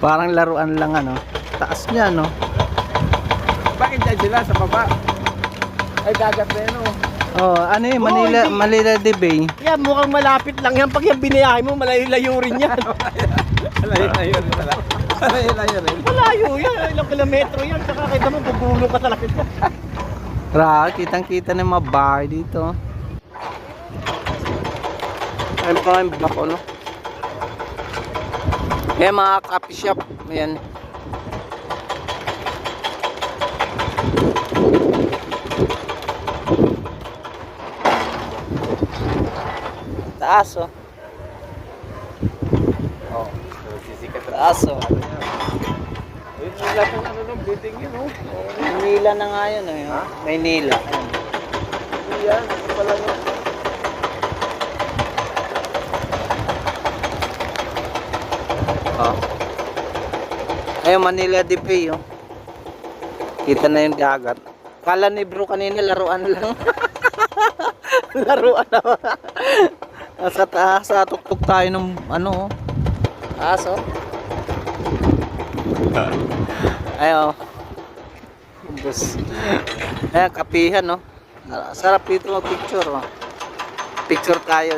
Parang laruan lang ano. Taas niya no. Bakit dyan sila sa baba? Ay dagat na yun oh. Oh, ano eh, Manila, hindi. Manila de Bay. Yan, mukhang malapit lang yan. Pag yan biniyahe mo, malayo-layo rin yan. Malayo rin pala. Malayo rin. Malayo yan. Ilang kilometro yan. Saka kita mo, bubulong ka talaga. Kitang-kita ng mga bahay dito. Ayun pa yung Bacolod. Eh, mga coffee shop. Ayan. Taas oh. Oh, sisikat na. Taas oh. Ayun yung lahat ng ano ng building yun oh. Maynila na nga yun eh. Ha? Maynila. Yan, ito pala yun. Oh. Ayun, Manila de Bay oh. Kita na yung dagat. Kala ni bro kanina laruan lang. Laruan na. Sa taas, tuktok tayo ng ano oh. Taas oh. Ayo. Bus. Ayan, kapihan no. Sarap dito mag-picture oh. Picture tayo.